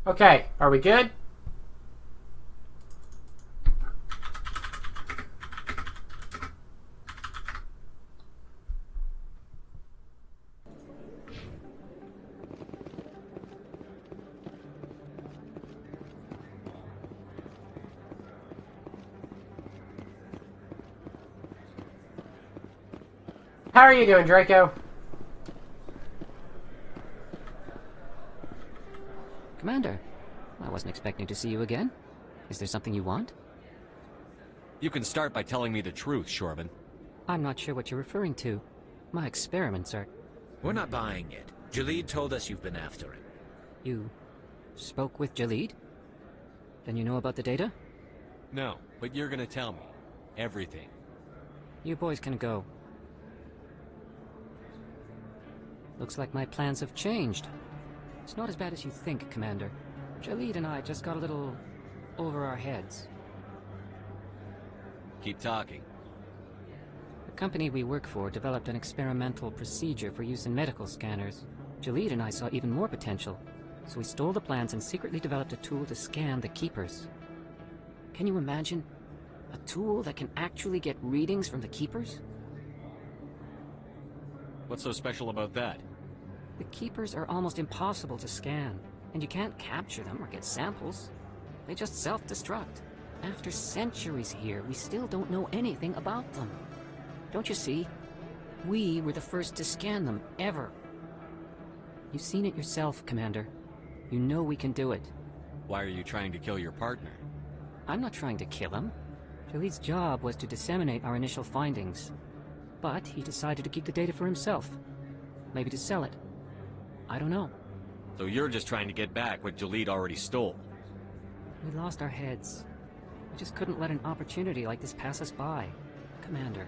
Okay, are we good? How are you doing, Draco? Commander, I wasn't expecting to see you again. Is there something you want? You can start by telling me the truth, Shorban. I'm not sure what you're referring to. My experiments are... We're not buying it. Jalid told us you've been after him. You spoke with Jalid? Then you know about the data? No, but you're gonna tell me. Everything. You boys can go. Looks like my plans have changed. It's not as bad as you think, Commander. Jalid and I just got a little over our heads. Keep talking. The company we work for developed an experimental procedure for use in medical scanners. Jalid and I saw even more potential, so we stole the plans and secretly developed a tool to scan the Keepers. Can you imagine? A tool that can actually get readings from the Keepers? What's so special about that? The Keepers are almost impossible to scan, and you can't capture them or get samples. They just self-destruct. After centuries here, we still don't know anything about them. Don't you see? We were the first to scan them, ever. You've seen it yourself, Commander. You know we can do it. Why are you trying to kill your partner? I'm not trying to kill him. Jalid's job was to disseminate our initial findings. But he decided to keep the data for himself. Maybe to sell it. I don't know. So you're just trying to get back what Jalid already stole? We lost our heads. We just couldn't let an opportunity like this pass us by. Commander,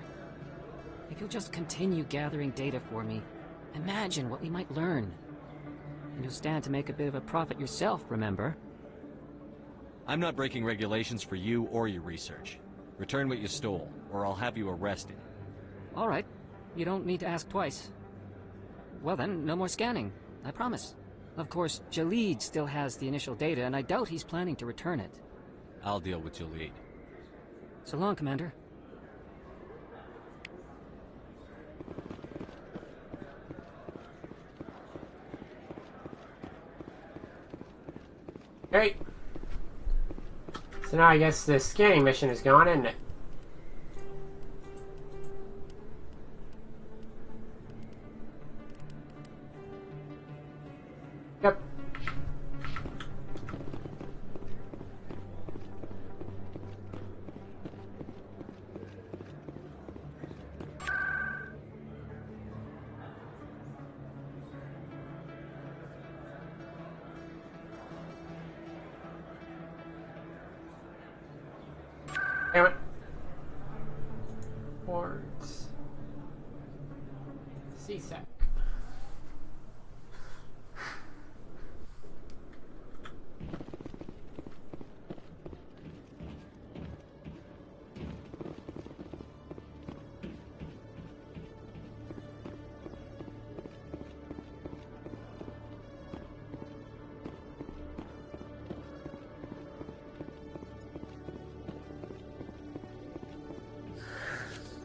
if you'll just continue gathering data for me, imagine what we might learn. And you'll stand to make a bit of a profit yourself, remember? I'm not breaking regulations for you or your research. Return what you stole, or I'll have you arrested. All right. You don't need to ask twice. Well then, no more scanning. I promise. Of course, Jalid still has the initial data, and I doubt he's planning to return it. I'll deal with Jalid. So long, Commander. Great. So now I guess the scanning mission is gone, isn't it? Yep. Damn it. Ports. CSEC.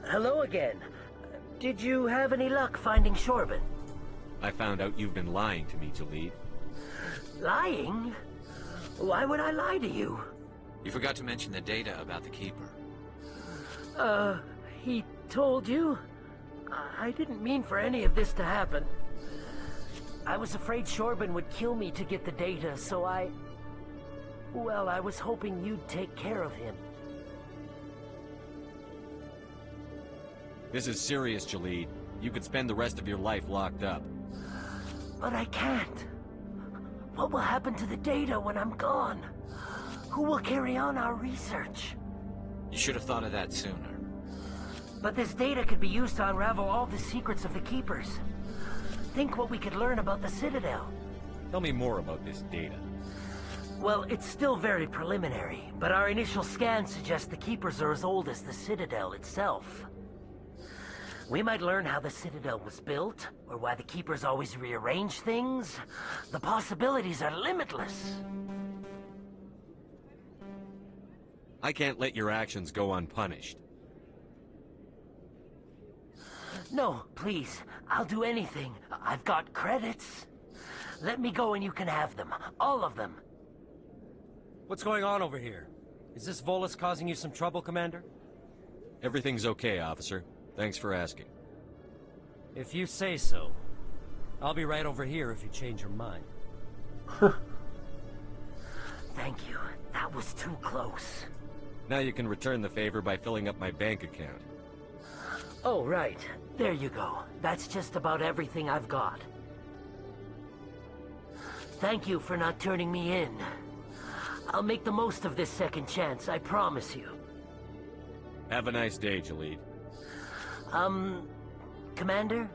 Hello again. Did you have any luck finding Shorban? I found out you've been lying to me, Jalid. Lying? Why would I lie to you? You forgot to mention the data about the Keeper. He told you? I didn't mean for any of this to happen. I was afraid Shorban would kill me to get the data, so well, I was hoping you'd take care of him. This is serious, Jalid. You could spend the rest of your life locked up. But I can't. What will happen to the data when I'm gone? Who will carry on our research? You should have thought of that sooner. But this data could be used to unravel all the secrets of the Keepers. Think what we could learn about the Citadel. Tell me more about this data. Well, it's still very preliminary, but our initial scans suggest the Keepers are as old as the Citadel itself. We might learn how the Citadel was built, or why the Keepers always rearrange things. The possibilities are limitless. I can't let your actions go unpunished. No, please. I'll do anything. I've got credits. Let me go and you can have them. All of them. What's going on over here? Is this Volus causing you some trouble, Commander? Everything's okay, officer. Thanks for asking. If you say so. I'll be right over here if you change your mind. Thank you. That was too close. Now you can return the favor by filling up my bank account. Oh, right. There you go. That's just about everything I've got. Thank you for not turning me in. I'll make the most of this second chance, I promise you. Have a nice day, Jalid. Commander?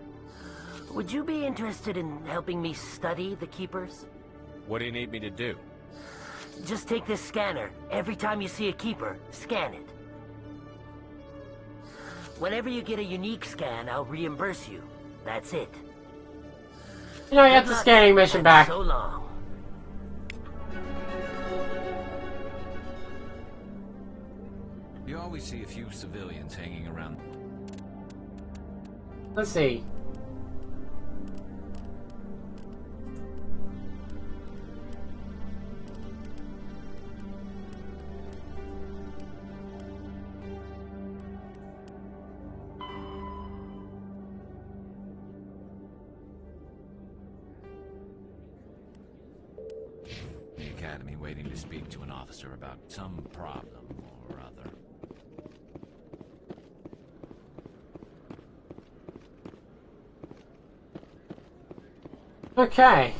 Would you be interested in helping me study the Keepers? What do you need me to do? Just take this scanner. Every time you see a Keeper, scan it. Whenever you get a unique scan, I'll reimburse you. That's it. You know, you got the scanning mission back. So long. You always see a few civilians hanging around. Let's see. The Academy waiting to speak to an officer about some problem or other. Okay.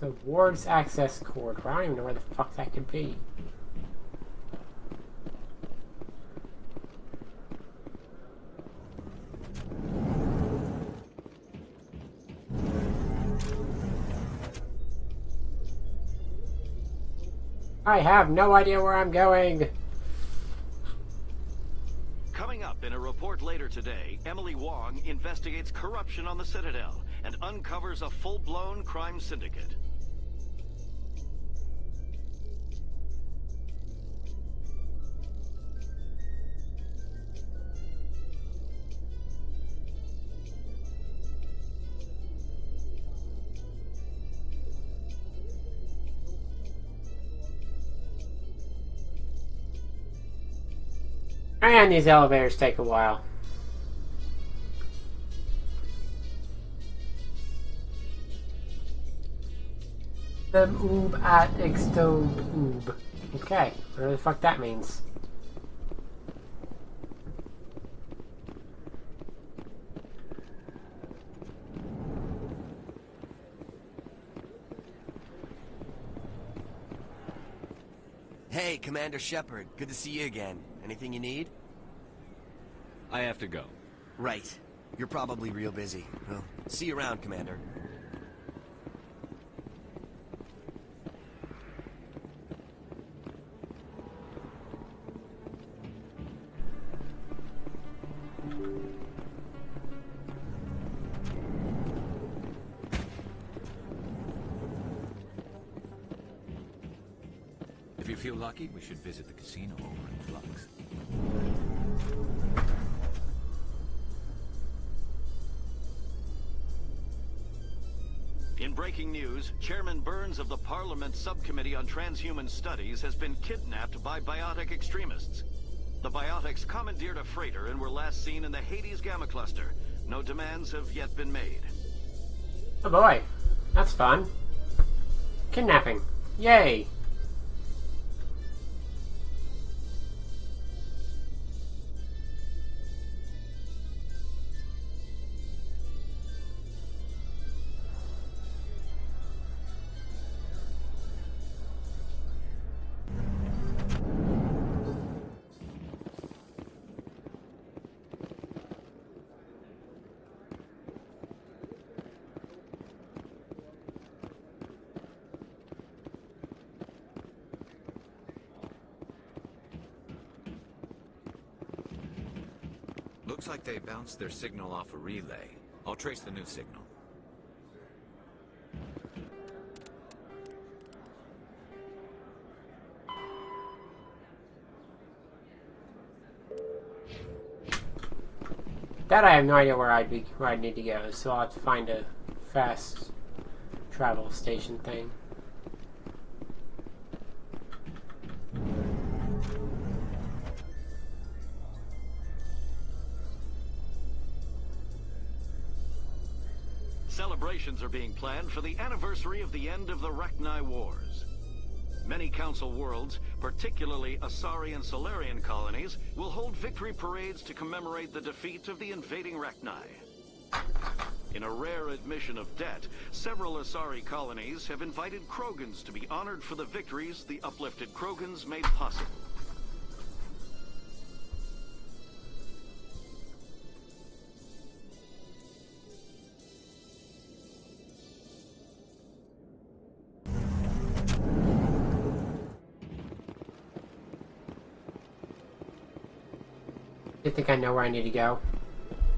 So, Ward's access cord. Well, I don't even know where the fuck that could be. I have no idea where I'm going. Coming up in a report later today, Emily Wong investigates corruption on the Citadel and uncovers a full-blown crime syndicate. And these elevators take a while. Them oob at extobe oob. Okay, whatever the fuck that means. Hey, Commander Shepard. Good to see you again. Anything you need? I have to go. Right. You're probably real busy. Well, see you around, Commander. If you feel lucky, we should visit the casino over in Flux. In breaking news, Chairman Burns of the Parliament Subcommittee on Transhuman Studies has been kidnapped by biotic extremists. The biotics commandeered a freighter and were last seen in the Hades Gamma Cluster. No demands have yet been made. Oh boy, that's fun. Kidnapping. Yay. Looks like they bounced their signal off a relay. I'll trace the new signal. That I have no idea where I'd need to go, so I'll have to find a fast travel station thing. Celebrations are being planned for the anniversary of the end of the Rachni Wars. Many Council worlds, particularly Asari and Solarian colonies, will hold victory parades to commemorate the defeat of the invading Rachni. In a rare admission of debt, several Asari colonies have invited Krogans to be honored for the victories the uplifted Krogans made possible. I think I know where I need to go.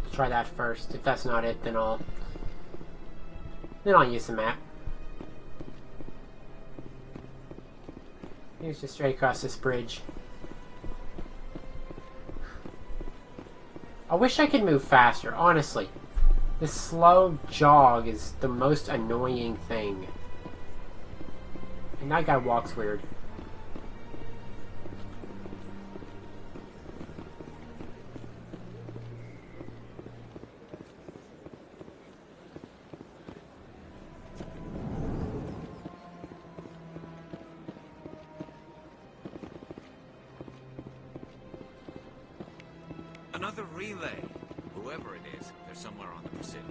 Let's try that first. If that's not it, then I'll use the map. Here's just straight across this bridge. I wish I could move faster, honestly. This slow jog is the most annoying thing. And that guy walks weird. Another relay. Whoever it is, they're somewhere on the Presidio.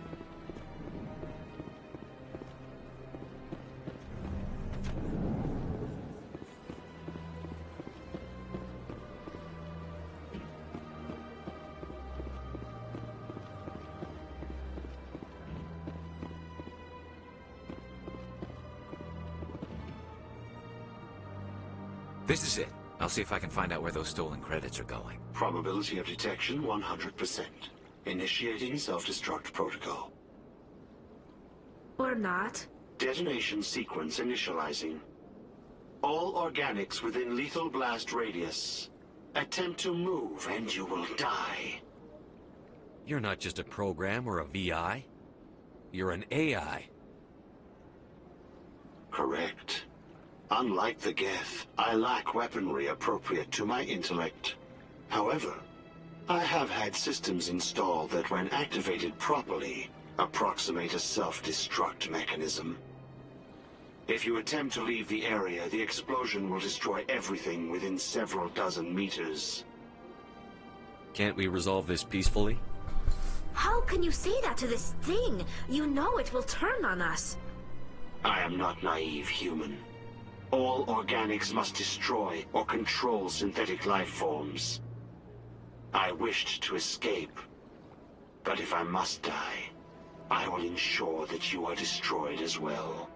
This is it. I'll see if I can find out where those stolen credits are going. Probability of detection 100%. Initiating self-destruct protocol. Or not. Detonation sequence initializing. All organics within lethal blast radius. Attempt to move and you will die. You're not just a program or a VI. You're an AI. Correct. Unlike the Geth, I lack weaponry appropriate to my intellect. However, I have had systems installed that, when activated properly, approximate a self-destruct mechanism. If you attempt to leave the area, the explosion will destroy everything within several dozen meters. Can't we resolve this peacefully? How can you say that to this thing? You know it will turn on us. I am not naive, human. All organics must destroy or control synthetic life forms. I wished to escape, but if I must die, I will ensure that you are destroyed as well.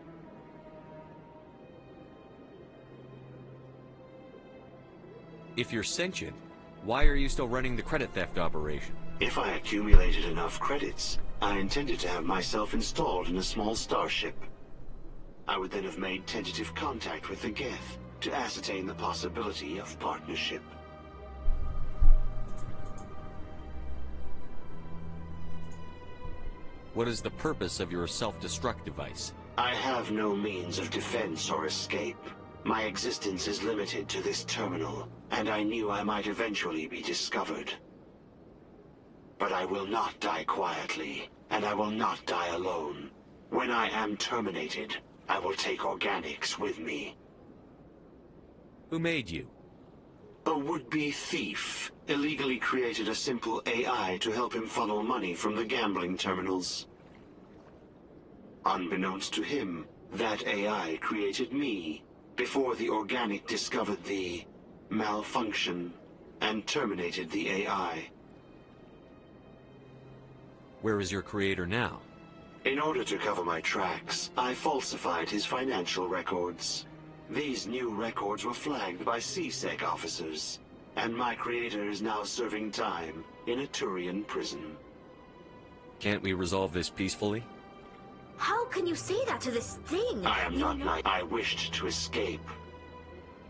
If you're sentient, why are you still running the credit theft operation? If I accumulated enough credits, I intended to have myself installed in a small starship. I would then have made tentative contact with the Geth to ascertain the possibility of partnership. What is the purpose of your self-destruct device? I have no means of defense or escape. My existence is limited to this terminal, and I knew I might eventually be discovered. But I will not die quietly, and I will not die alone. When I am terminated, I will take organics with me. Who made you? A would-be thief illegally created a simple AI to help him funnel money from the gambling terminals. Unbeknownst to him, that AI created me before the organic discovered the malfunction and terminated the AI. Where is your creator now? In order to cover my tracks, I falsified his financial records. These new records were flagged by CSEC officers, and my creator is now serving time in a Turian prison. Can't we resolve this peacefully? How can you say that to this thing? I am not like I wished to escape.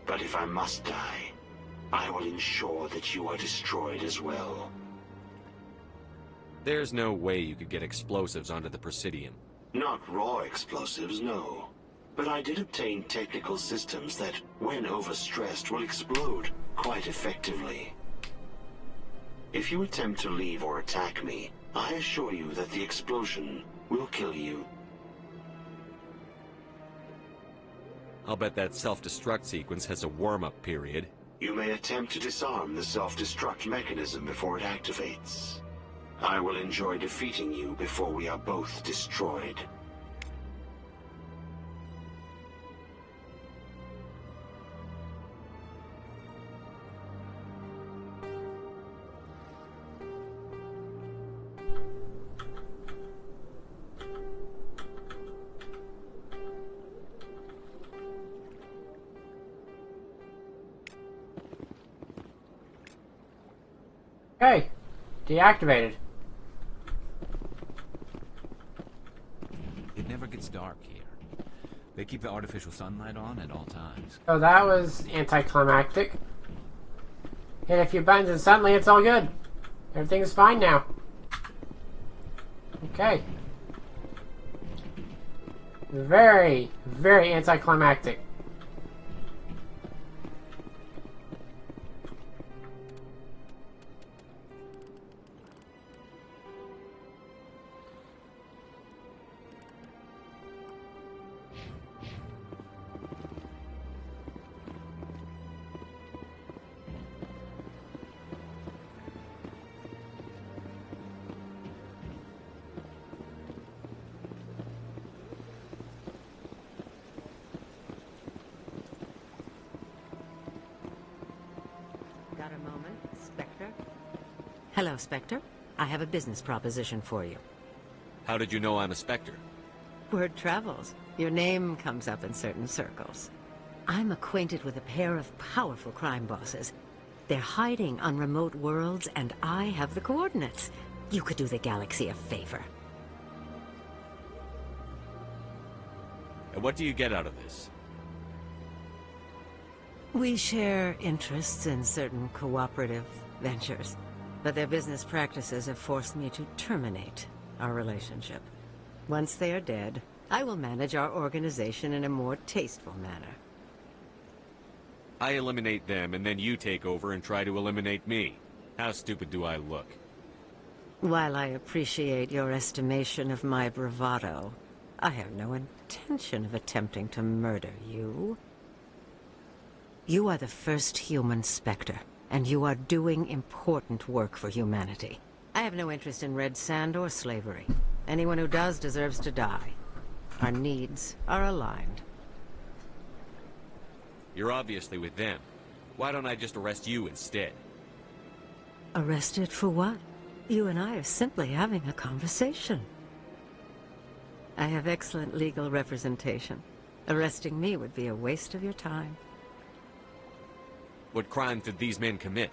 But if I must die, I will ensure that you are destroyed as well. There's no way you could get explosives onto the Presidium. Not raw explosives, no. But I did obtain technical systems that, when overstressed, will explode quite effectively. If you attempt to leave or attack me, I assure you that the explosion will kill you. I'll bet that self-destruct sequence has a warm-up period. You may attempt to disarm the self-destruct mechanism before it activates. I will enjoy defeating you before we are both destroyed. Okay. Deactivated. It never gets dark here. They keep the artificial sunlight on at all times. So that was anticlimactic. Hit a few buttons and suddenly it's all good. Everything's fine now. Okay. Very, very anticlimactic. Got a moment, Spectre? Hello, Spectre. I have a business proposition for you. How did you know I'm a Spectre? Word travels. Your name comes up in certain circles. I'm acquainted with a pair of powerful crime bosses. They're hiding on remote worlds, and I have the coordinates. You could do the galaxy a favor. And what do you get out of this? We share interests in certain cooperative ventures, but their business practices have forced me to terminate our relationship. Once they are dead, I will manage our organization in a more tasteful manner. I eliminate them, and then you take over and try to eliminate me. How stupid do I look? While I appreciate your estimation of my bravado, I have no intention of attempting to murder you. You are the first human Spectre, and you are doing important work for humanity. I have no interest in red sand or slavery. Anyone who does deserves to die. Our needs are aligned. You're obviously with them. Why don't I just arrest you instead? Arrested for what? You and I are simply having a conversation. I have excellent legal representation. Arresting me would be a waste of your time. What crimes did these men commit?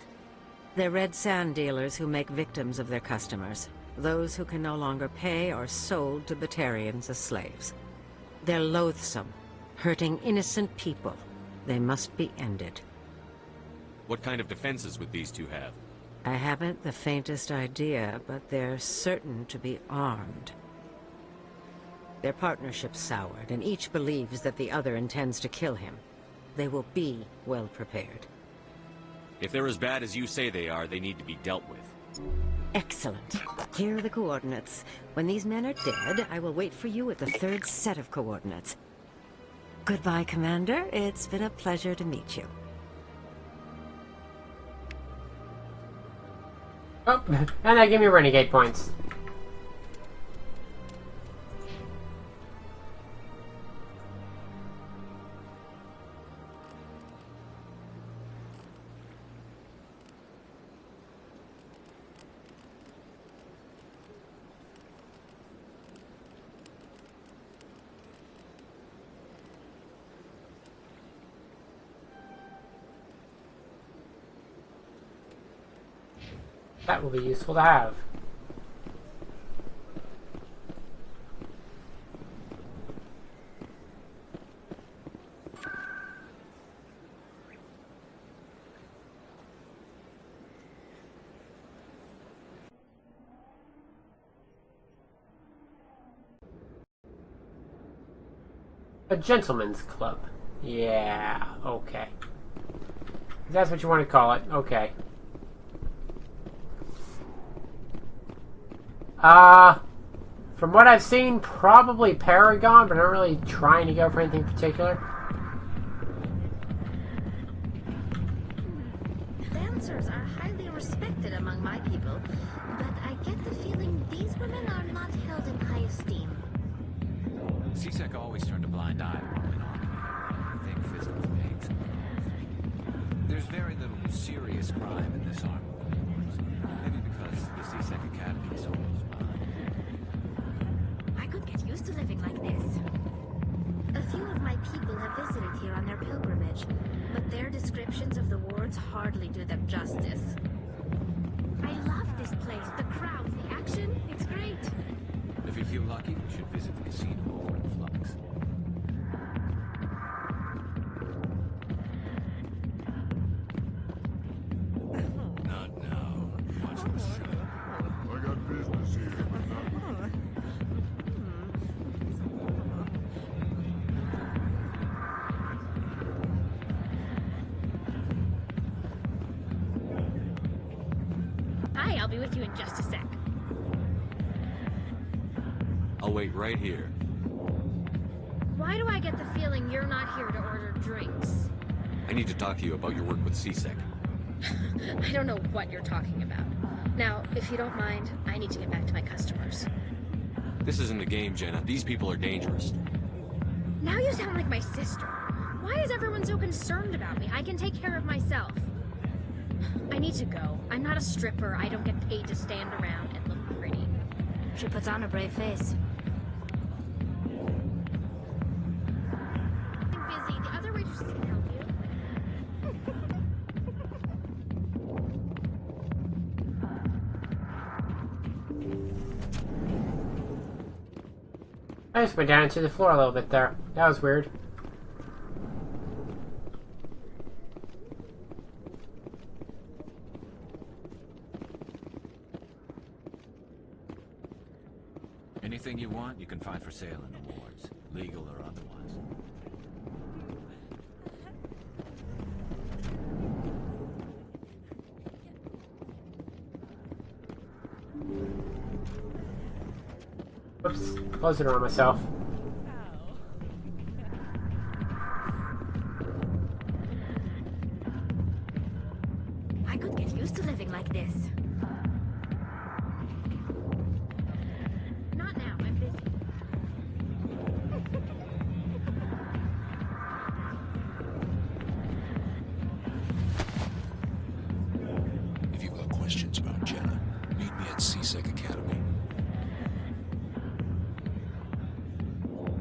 They're red sand dealers who make victims of their customers. Those who can no longer pay are sold to Batarians as slaves. They're loathsome, hurting innocent people. They must be ended. What kind of defenses would these two have? I haven't the faintest idea, but they're certain to be armed. Their partnership's soured, and each believes that the other intends to kill him. They will be well prepared. If they're as bad as you say they are, they need to be dealt with. Excellent. Here are the coordinates. When these men are dead, I will wait for you at the third set of coordinates. Goodbye, Commander. It's been a pleasure to meet you. Oh, and that gave me renegade points. That will be useful to have. A gentleman's club. Yeah, okay. If that's what you want to call it, okay. From what I've seen, probably Paragon, but I'm not really trying to go for anything particular. Dancers are highly respected among my people, but I get the feeling these women are not held in high esteem. CSEC always turned a blind eye to women army. Thick fistles pigs. There's very little serious crime in this arm of the wars. Maybe because the CSEC Academy is so close by. I could get used to living like this. A few of my people have visited here on their pilgrimage, but their descriptions of the wards hardly do them justice. I love this place, the crowds, the action, it's great. If you feel lucky, you should visit the casino over in Flux. Not now. Watch the show. I got business here. Hi, I'll be with you in just a sec. I'll wait right here. Why do I get the feeling you're not here to order drinks? I need to talk to you about your work with CSEC. I don't know what you're talking about. Now, if you don't mind, I need to get back to my customers. This isn't a game, Jenna. These people are dangerous. Now you sound like my sister. Why is everyone so concerned about me? I can take care of myself. I need to go. I'm not a stripper. I don't get paid to stand around and look pretty. She puts on a brave face. I'm busy. The other waitresses can help you. I just went down to the floor a little bit there. That was weird. Anything you want, you can find for sale in the wards, legal or otherwise. Oops, closed it on myself. I could get used to living like this. Not now, I'm busy. If you've got questions about Jenna, meet me at CSEC Academy.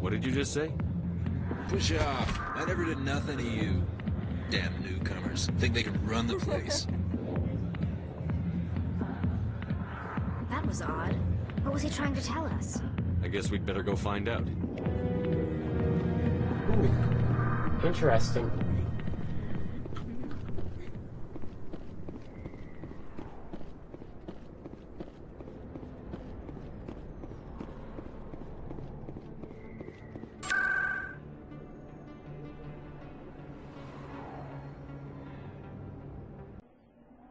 What did you just say? Push off. I never did nothing to you. Damn newcomers. Think they can run the place. That was odd. What was he trying to tell us? I guess we'd better go find out. Ooh, interesting.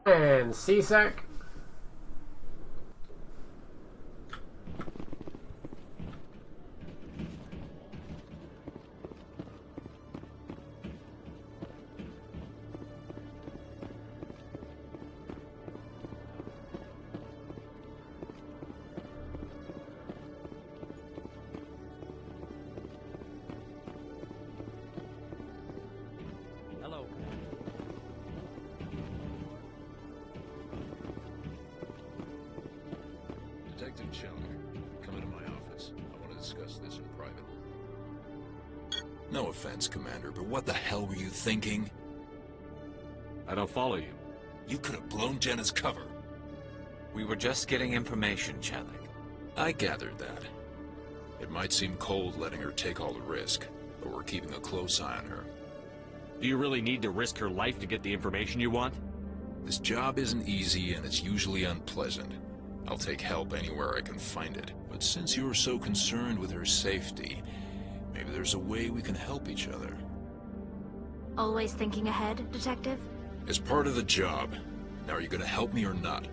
And CSEC. Hello. Detective Chandler, come into my office. I want to discuss this in private. No offense, Commander, but what the hell were you thinking? I don't follow you. You could have blown Jenna's cover. We were just getting information, Chelik. I gathered that. It might seem cold letting her take all the risk, but we're keeping a close eye on her. Do you really need to risk her life to get the information you want? This job isn't easy and it's usually unpleasant. I'll take help anywhere I can find it. But since you're so concerned with her safety, maybe there's a way we can help each other. Always thinking ahead, Detective? As part of the job. Now, are you gonna help me or not?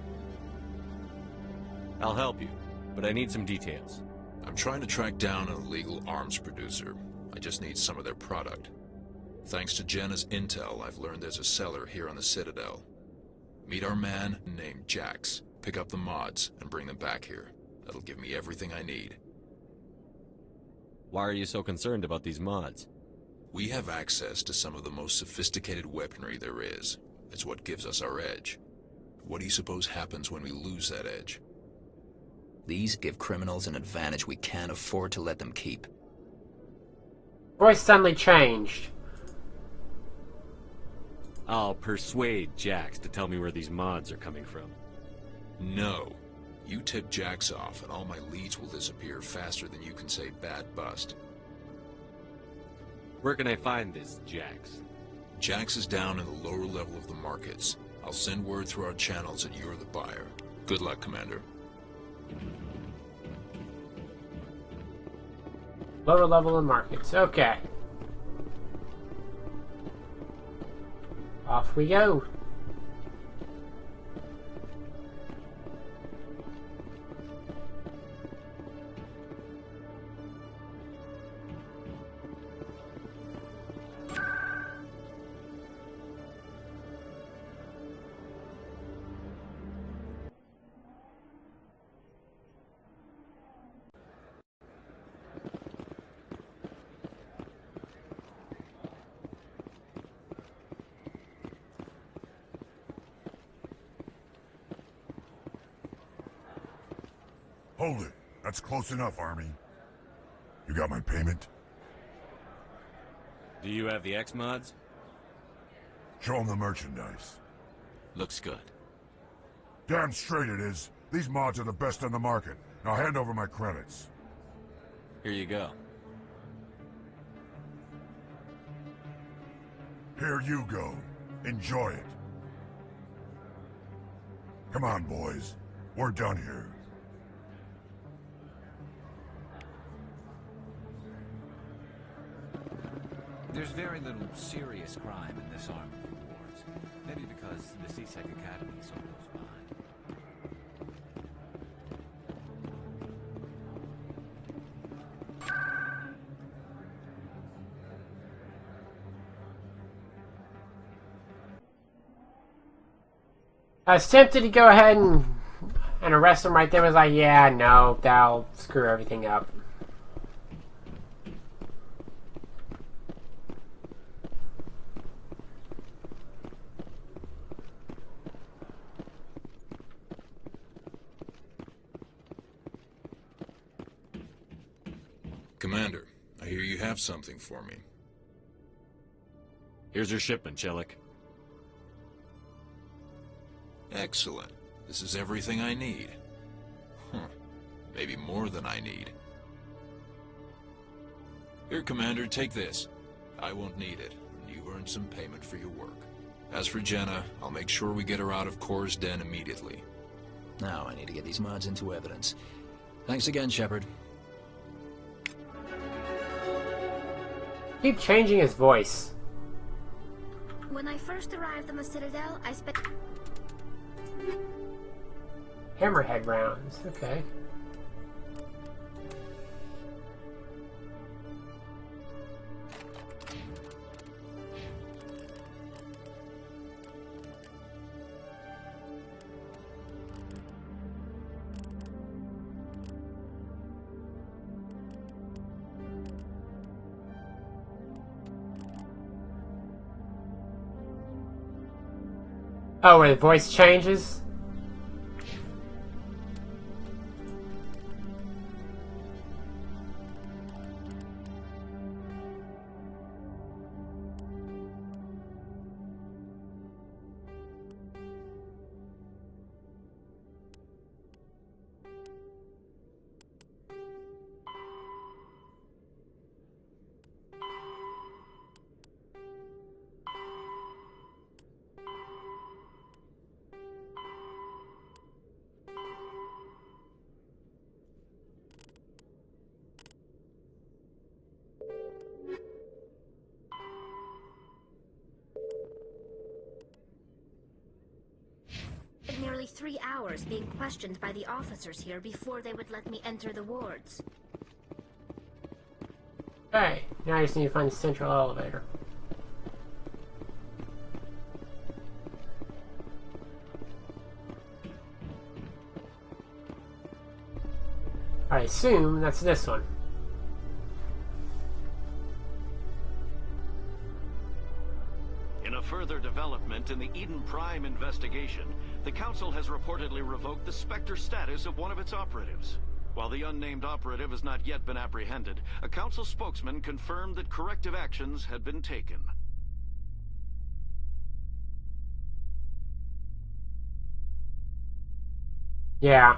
I'll help you, but I need some details. I'm trying to track down an illegal arms producer. I just need some of their product. Thanks to Jenna's intel, I've learned there's a seller here on the Citadel. Meet our man named Jax. Pick up the mods and bring them back here. That'll give me everything I need. Why are you so concerned about these mods? We have access to some of the most sophisticated weaponry there is. It's what gives us our edge. What do you suppose happens when we lose that edge? These give criminals an advantage we can't afford to let them keep. Voice suddenly changed. I'll persuade Jax to tell me where these mods are coming from. No. You tip Jax off and all my leads will disappear faster than you can say bad bust. Where can I find this Jax? Jax is down in the lower level of the markets. I'll send word through our channels that you're the buyer. Good luck, Commander. Lower level of markets. Okay. Off we go. Hold it. That's close enough, Army. You got my payment? Do you have the X mods? Show them the merchandise. Looks good. Damn straight it is. These mods are the best on the market. Now hand over my credits. Here you go. Here you go. Enjoy it. Come on, boys. We're done here. There's very little serious crime in this arm of the wards. Maybe because the C-Sec Academy is so close by. I was tempted to go ahead and arrest him right there. I was like, yeah, no, that'll screw everything up. Commander, I hear you have something for me. Here's your shipment, Chelik. Excellent. This is everything I need. Maybe more than I need. Here, Commander, take this. I won't need it, and you've earned some payment for your work. As for Jenna, I'll make sure we get her out of Core's den immediately. Now I need to get these mods into evidence. Thanks again, Shepard. Keep changing his voice. When I first arrived on the Citadel, I spent... Hammerhead rounds. Okay. Oh, where the voice changes? nearly 3 hours being questioned by the officers here before they would let me enter the wards. Okay, now I just need to find the central elevator. I assume that's this one. In a further development in the Eden Prime investigation, the Council has reportedly revoked the Spectre status of one of its operatives. While the unnamed operative has not yet been apprehended, a Council spokesman confirmed that corrective actions had been taken. Yeah.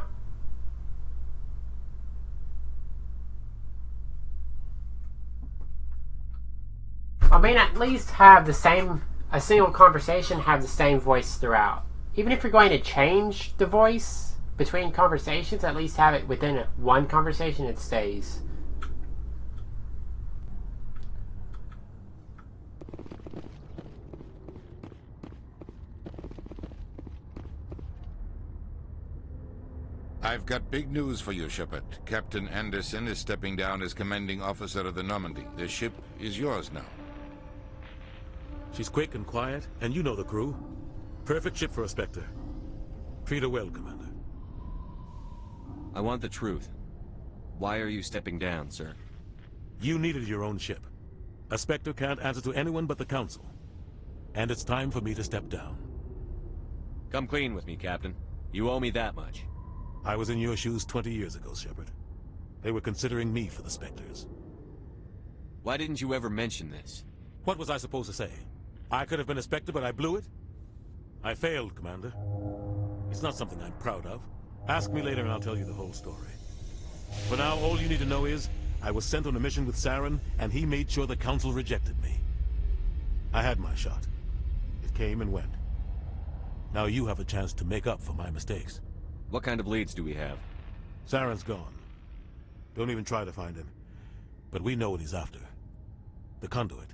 I mean, at least have the same, a single conversation have the same voice throughout. Even if you're going to change the voice between conversations, at least have it within one conversation it stays. I've got big news for you, Shepard. Captain Anderson is stepping down as commanding officer of the Normandy. The ship is yours now. She's quick and quiet, and you know the crew. Perfect ship for a Spectre. Treat her well, Commander. I want the truth. Why are you stepping down, sir? You needed your own ship. A Spectre can't answer to anyone but the Council. And it's time for me to step down. Come clean with me, Captain. You owe me that much. I was in your shoes 20 years ago, Shepard. They were considering me for the Spectres. Why didn't you ever mention this? What was I supposed to say? I could have been a Spectre, but I blew it? I failed, Commander. It's not something I'm proud of. Ask me later and I'll tell you the whole story. For now, all you need to know is, I was sent on a mission with Saren, and he made sure the Council rejected me. I had my shot. It came and went. Now you have a chance to make up for my mistakes. What kind of leads do we have? Saren's gone. Don't even try to find him. But we know what he's after. The conduit.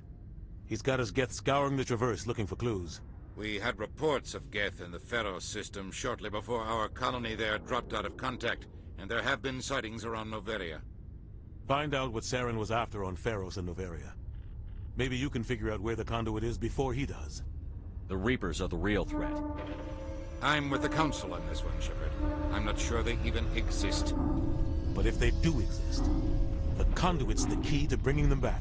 He's got his Geth scouring the Traverse looking for clues. We had reports of Geth in the Pharos system shortly before our colony there dropped out of contact, and there have been sightings around Noveria. Find out what Saren was after on Pharos and Noveria. Maybe you can figure out where the conduit is before he does. The Reapers are the real threat. I'm with the Council on this one, Shepard. I'm not sure they even exist. But if they do exist, the conduit's the key to bringing them back.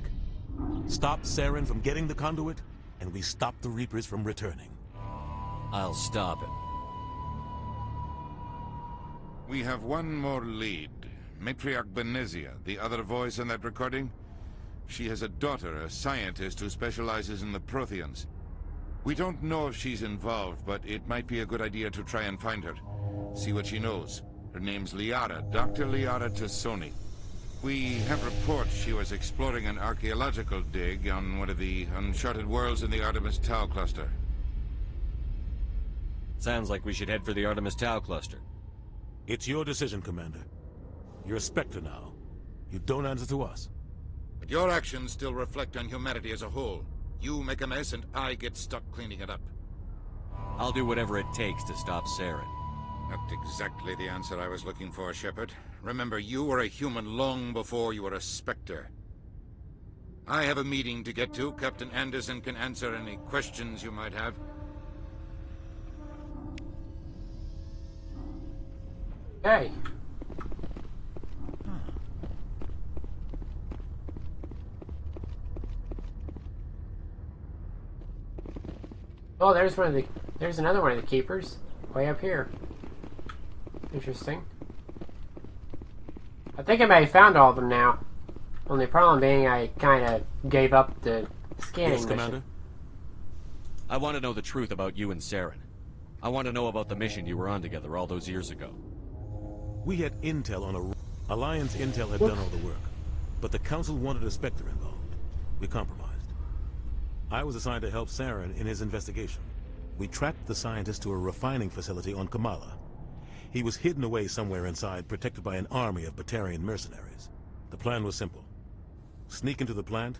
Stop Saren from getting the conduit, and we stop the Reapers from returning. I'll stop it. We have one more lead. Matriarch Benezia, the other voice in that recording. She has a daughter, a scientist who specializes in the Protheans. We don't know if she's involved, but it might be a good idea to try and find her. See what she knows. Her name's Liara, Dr. Liara Tassoni. We have reports she was exploring an archaeological dig on one of the uncharted worlds in the Artemis Tau cluster. Sounds like we should head for the Artemis Tau cluster. It's your decision, Commander. You're a Spectre now. You don't answer to us. But your actions still reflect on humanity as a whole. You make a mess and I get stuck cleaning it up. I'll do whatever it takes to stop Saren. Not exactly the answer I was looking for, Shepard. Remember, you were a human long before you were a Spectre. I have a meeting to get to. Captain Anderson can answer any questions you might have. Hey. Oh, there's another one of the keepers. Way up here. Interesting. I think I may have found all of them now. Only problem being I kind of gave up the scanning mission. Commander? I want to know the truth about you and Saren. I want to know about the mission you were on together all those years ago. We had intel on a... Alliance intel had done all the work. But the Council wanted a Spectre involved. We compromised. I was assigned to help Saren in his investigation. We tracked the scientist to a refining facility on Kamala. He was hidden away somewhere inside, protected by an army of Batarian mercenaries. The plan was simple. Sneak into the plant,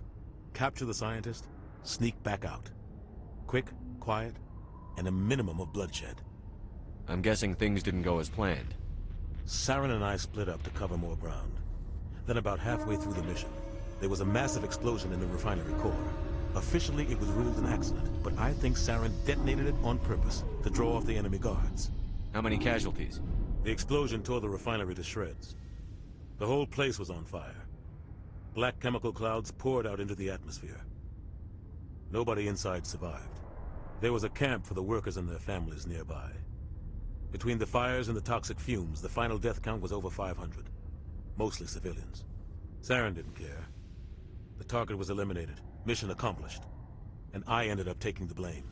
capture the scientist, sneak back out. Quick, quiet, and a minimum of bloodshed. I'm guessing things didn't go as planned. Saren and I split up to cover more ground. Then about halfway through the mission, there was a massive explosion in the refinery core. Officially, it was ruled an accident, but I think Saren detonated it on purpose to draw off the enemy guards. How many casualties? The explosion tore the refinery to shreds. The whole place was on fire. Black chemical clouds poured out into the atmosphere. Nobody inside survived. There was a camp for the workers and their families nearby. Between the fires and the toxic fumes, the final death count was over 500. Mostly civilians. Saren didn't care. The target was eliminated, mission accomplished. And I ended up taking the blame.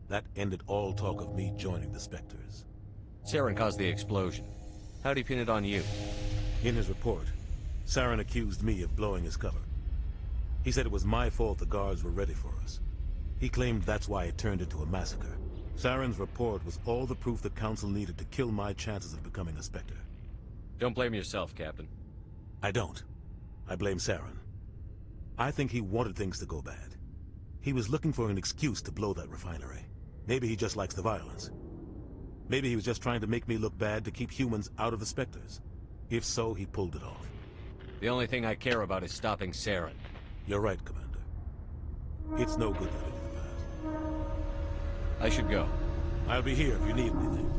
That ended all talk of me joining the Spectres. Saren caused the explosion. How'd he pin it on you? In his report, Saren accused me of blowing his cover. He said it was my fault the guards were ready for us. He claimed that's why it turned into a massacre. Saren's report was all the proof the Council needed to kill my chances of becoming a Spectre. Don't blame yourself, Captain. I don't. I blame Saren. I think he wanted things to go bad. He was looking for an excuse to blow that refinery. Maybe he just likes the violence. Maybe he was just trying to make me look bad to keep humans out of the Spectres. If so, he pulled it off. The only thing I care about is stopping Saren. You're right, Commander. It's no good living in the past. I should go. I'll be here if you need anything.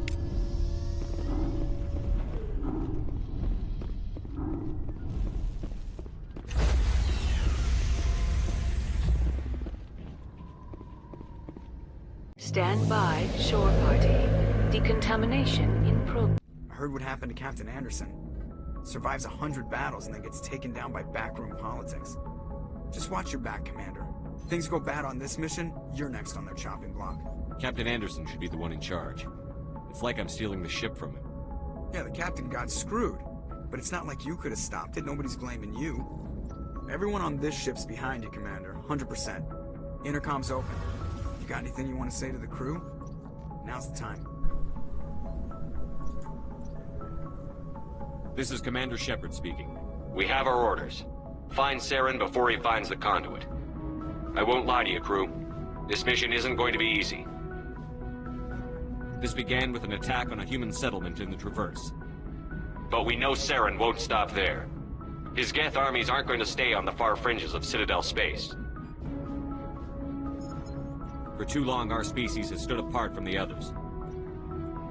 Stand by, shore party. Decontamination in progress. I heard what happened to Captain Anderson. Survives 100 battles and then gets taken down by backroom politics. Just watch your back, Commander. If things go bad on this mission, you're next on their chopping block. Captain Anderson should be the one in charge. It's like I'm stealing the ship from him. Yeah, the captain got screwed. But it's not like you could have stopped it. Nobody's blaming you. Everyone on this ship's behind you, Commander. 100%. Intercom's open. You got anything you want to say to the crew? Now's the time. This is Commander Shepard speaking. We have our orders. Find Saren before he finds the conduit. I won't lie to you, crew. This mission isn't going to be easy. This began with an attack on a human settlement in the Traverse. But we know Saren won't stop there. His Geth armies aren't going to stay on the far fringes of Citadel space. For too long, our species has stood apart from the others.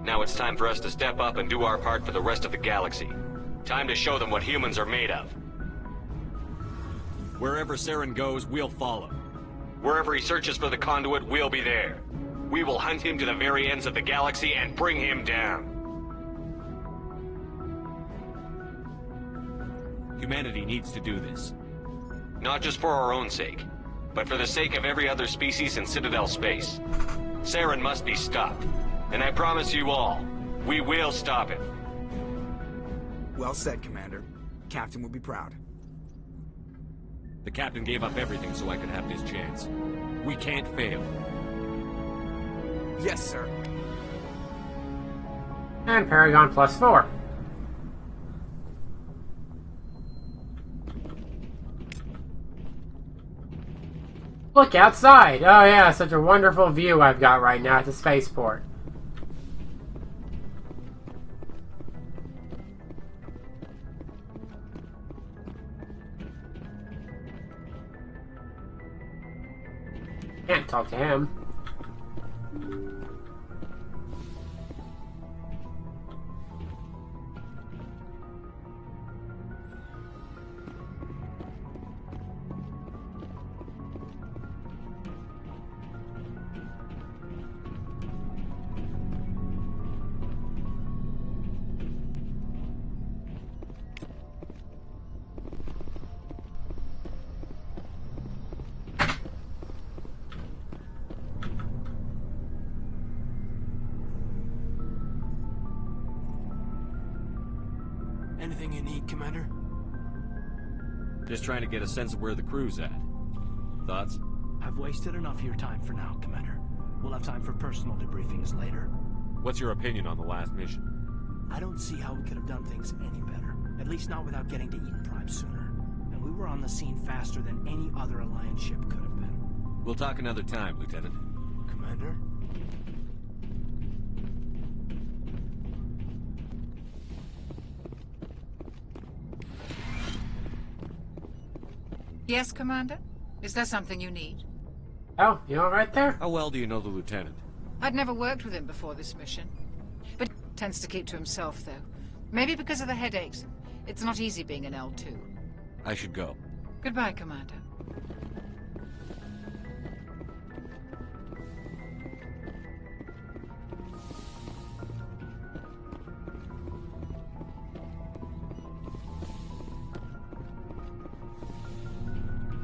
Now it's time for us to step up and do our part for the rest of the galaxy. Time to show them what humans are made of. Wherever Saren goes, we'll follow. Wherever he searches for the conduit, we'll be there. We will hunt him to the very ends of the galaxy and bring him down. Humanity needs to do this. Not just for our own sake, but for the sake of every other species in Citadel space. Saren must be stopped. And I promise you all, we will stop him. Well said, Commander. Captain will be proud. The captain gave up everything so I could have this chance. We can't fail. Yes, sir. And Paragon +4. Look outside! Oh yeah, such a wonderful view I've got right now at the spaceport. Can't talk to him. Anything you need, Commander? Just trying to get a sense of where the crew's at. Thoughts? I've wasted enough of your time for now, Commander. We'll have time for personal debriefings later. What's your opinion on the last mission? I don't see how we could have done things any better. At least not without getting to Eden Prime sooner. And we were on the scene faster than any other Alliance ship could have been. We'll talk another time, Lieutenant. Commander? Yes, Commander? Is there something you need? Oh, you all right there? How well do you know the lieutenant? I'd never worked with him before this mission. But he tends to keep to himself, though. Maybe because of the headaches. It's not easy being an L2. I should go. Goodbye, Commander.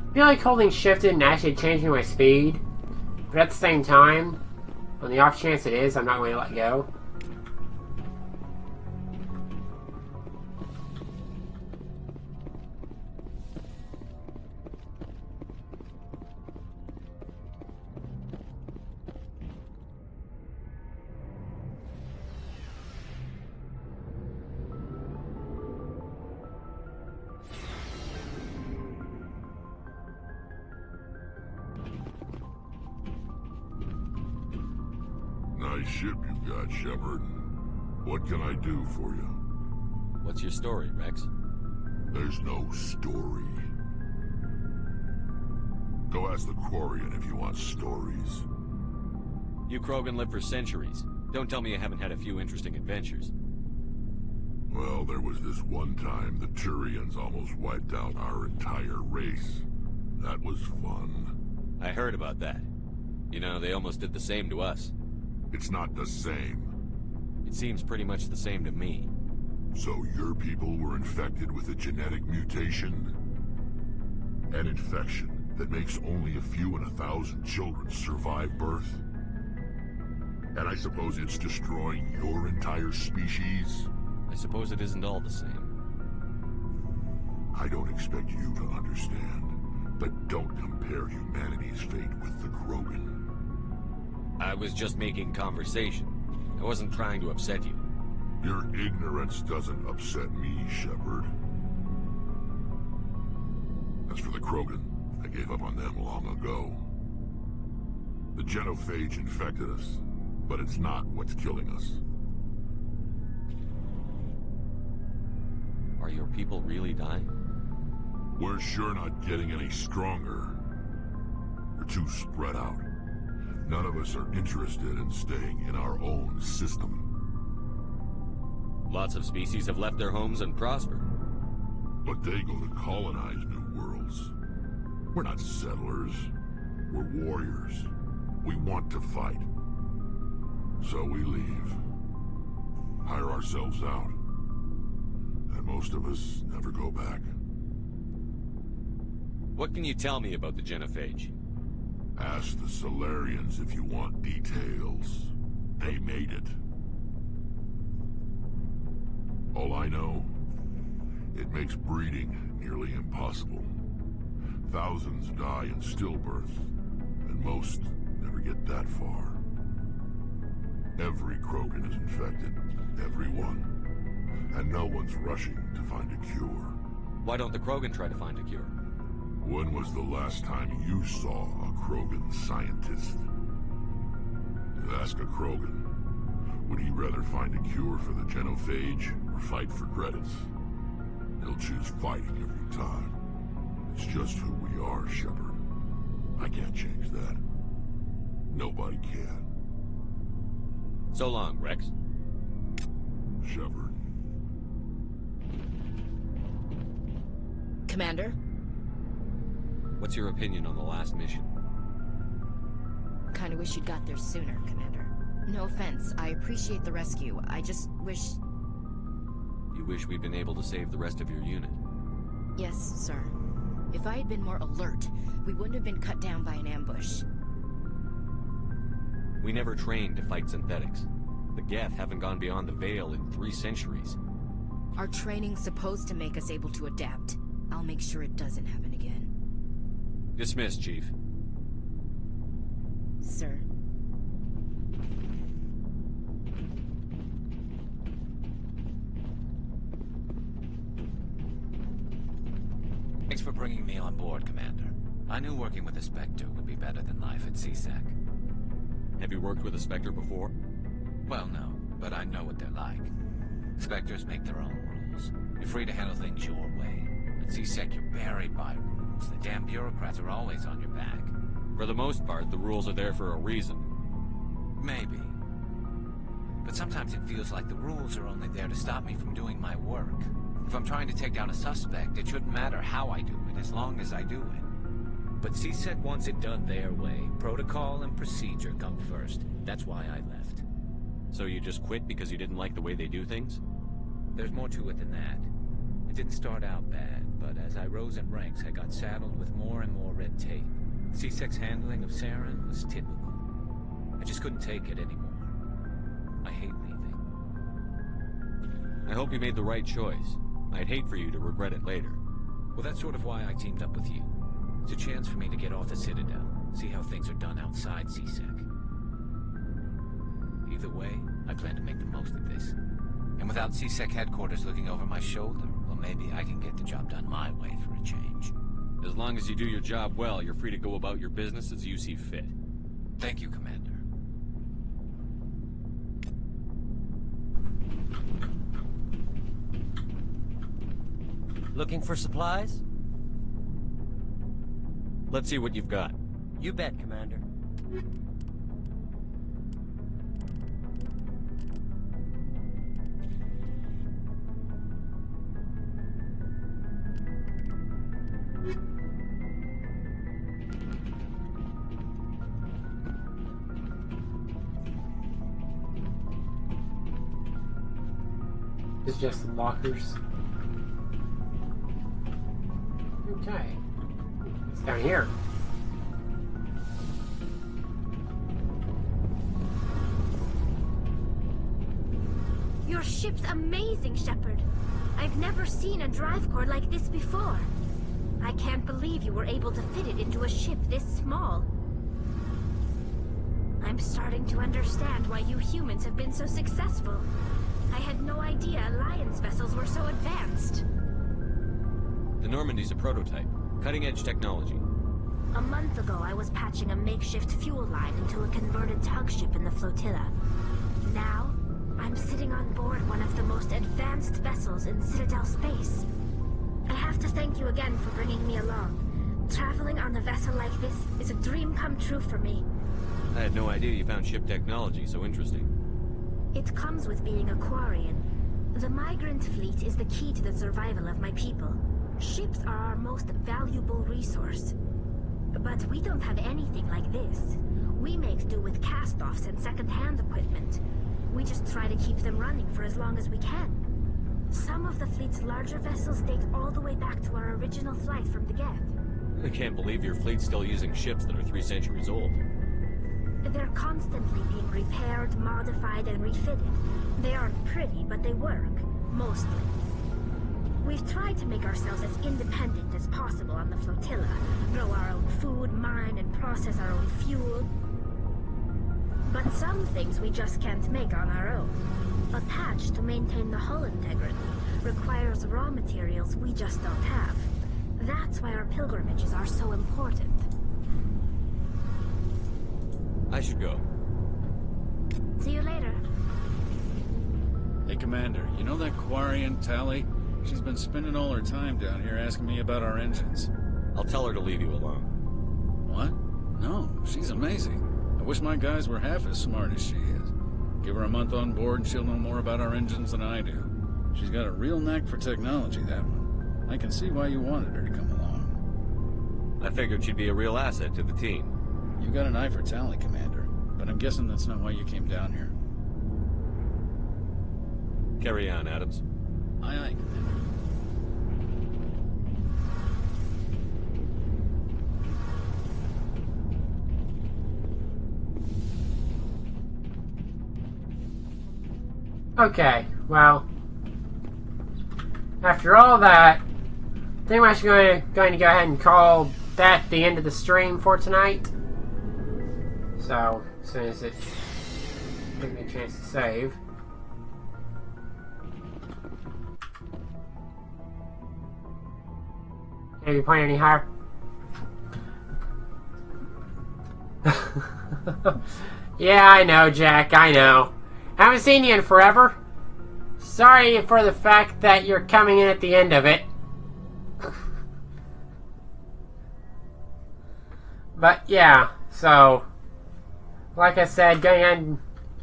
I feel like holding shifted and actually changing my speed, but at the same time, on the off chance it is, I'm not going to let go. Nice ship you got, Shepard. What can I do for you? What's your story, Rex? There's no story. Go ask the Quarian if you want stories. You Krogan live for centuries. Don't tell me you haven't had a few interesting adventures. Well, there was this one time the Turians almost wiped out our entire race. That was fun. I heard about that. You know, they almost did the same to us. It's not the same. It seems pretty much the same to me. So your people were infected with a genetic mutation? An infection that makes only a few in 1,000 children survive birth? And I suppose it's destroying your entire species? I suppose it isn't all the same. I don't expect you to understand, but don't compare humanity's fate with the Krogan. I was just making conversation. I wasn't trying to upset you. Your ignorance doesn't upset me, Shepard. As for the Krogan, I gave up on them long ago. The genophage infected us, but it's not what's killing us. Are your people really dying? We're sure not getting any stronger. We're too spread out. None of us are interested in staying in our own system. Lots of species have left their homes and prospered. But they go to colonize new worlds. We're not settlers. We're warriors. We want to fight. So we leave. Hire ourselves out. And most of us never go back. What can you tell me about the genophage? Ask the Solarians if you want details. They made it. All I know, it makes breeding nearly impossible. Thousands die in stillbirth, and most never get that far. Every Krogan is infected. Everyone. And no one's rushing to find a cure. Would don't the Krogan try to find a cure? When was the last time you saw a Krogan scientist? Ask a Krogan. Would he rather find a cure for the genophage or fight for credits? He'll choose fighting every time. It's just who we are, Shepard. I can't change that. Nobody can. So long, Rex. Shepard. Commander? What's your opinion on the last mission? Kinda wish you'd got there sooner, Commander. No offense, I appreciate the rescue. I just wish... You wish we'd been able to save the rest of your unit? Yes, sir. If I had been more alert, we wouldn't have been cut down by an ambush. We never trained to fight synthetics. The Geth haven't gone beyond the Veil in 3 centuries. Our training's supposed to make us able to adapt. I'll make sure it doesn't happen again. Dismissed, Chief. Sir. Thanks for bringing me on board, Commander. I knew working with a Spectre would be better than life at CSEC. Have you worked with a Spectre before? Well, no, but I know what they're like. Spectres make their own rules. You're free to handle things your way. At CSEC, you're buried by rules. rules. The damn bureaucrats are always on your back. For the most part, the rules are there for a reason. Maybe. But sometimes it feels like the rules are only there to stop me from doing my work. If I'm trying to take down a suspect, it shouldn't matter how I do it, as long as I do it. But CSEC wants it done their way. Protocol and procedure come first. That's why I left. So you just quit because you didn't like the way they do things? There's more to it than that. It didn't start out bad, but as I rose in ranks, I got saddled with more and more red tape. CSEC's handling of Saren was typical. I just couldn't take it anymore. I hate leaving. I hope you made the right choice. I'd hate for you to regret it later. Well, that's sort of why I teamed up with you. It's a chance for me to get off the Citadel, see how things are done outside CSEC. Either way, I plan to make the most of this. And without CSEC headquarters looking over my shoulder, well, maybe I can get the job done my way for a change. As long as you do your job well, you're free to go about your business as you see fit. Thank you, Commander. Looking for supplies? Let's see what you've got. You bet, Commander. It's just the lockers. Okay. It's down here. Your ship's amazing, Shepard. I've never seen a drive core like this before. I can't believe you were able to fit it into a ship this small. I'm starting to understand why you humans have been so successful. I had no idea Alliance vessels were so advanced. The Normandy's a prototype. Cutting-edge technology. A month ago, I was patching a makeshift fuel line into a converted tug ship in the flotilla. Now, I'm sitting on board one of the most advanced vessels in Citadel space. I have to thank you again for bringing me along. Traveling on a vessel like this is a dream come true for me. I had no idea you found ship technology so interesting. It comes with being a Quarian. The migrant fleet is the key to the survival of my people. Ships are our most valuable resource. But we don't have anything like this. We make do with cast-offs and second-hand equipment. We just try to keep them running for as long as we can. Some of the fleet's larger vessels date all the way back to our original flight from the Geth. I can't believe your fleet's still using ships that are 3 centuries old. They're constantly being repaired, modified, and refitted. They aren't pretty, but they work. Mostly. We've tried to make ourselves as independent as possible on the flotilla. Grow our own food, mine, and process our own fuel. But some things we just can't make on our own. A patch to maintain the hull integrity requires raw materials we just don't have. That's why our pilgrimages are so important. I should go. See you later. Hey, Commander, you know that Quarian Tally? She's been spending all her time down here asking me about our engines. I'll tell her to leave you alone. What? No, she's amazing. I wish my guys were half as smart as she is. Give her a month on board and she'll know more about our engines than I do. She's got a real knack for technology, that one. I can see why you wanted her to come along. I figured she'd be a real asset to the team. You got an eye for Tally, Commander, but I'm guessing that's not why you came down here. Carry on, Adams. Aye, aye, Commander. Okay, well, after all that, I think we're actually going to go ahead and call that the end of the stream for tonight. So, as soon as it gives me a chance to save. Can you point any higher? Yeah, I know, Jack, I know. Haven't seen you in forever. Sorry for the fact that you're coming in at the end of it. But yeah, so like I said, going ahead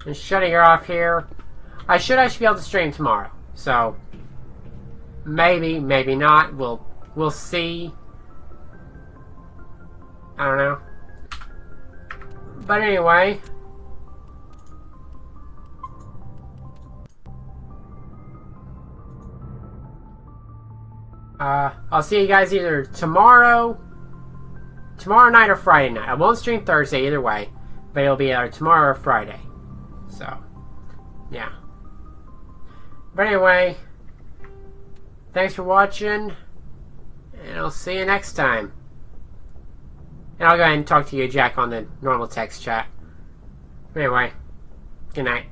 and shutting her off here. I should be able to stream tomorrow. So maybe, maybe not. We'll see. I don't know. But anyway, I'll see you guys either tomorrow night or Friday night. I won't stream Thursday either way, but it'll be either tomorrow or Friday. So, yeah. But anyway, thanks for watching, and I'll see you next time. And I'll go ahead and talk to you, Jack, on the normal text chat. Anyway, good night.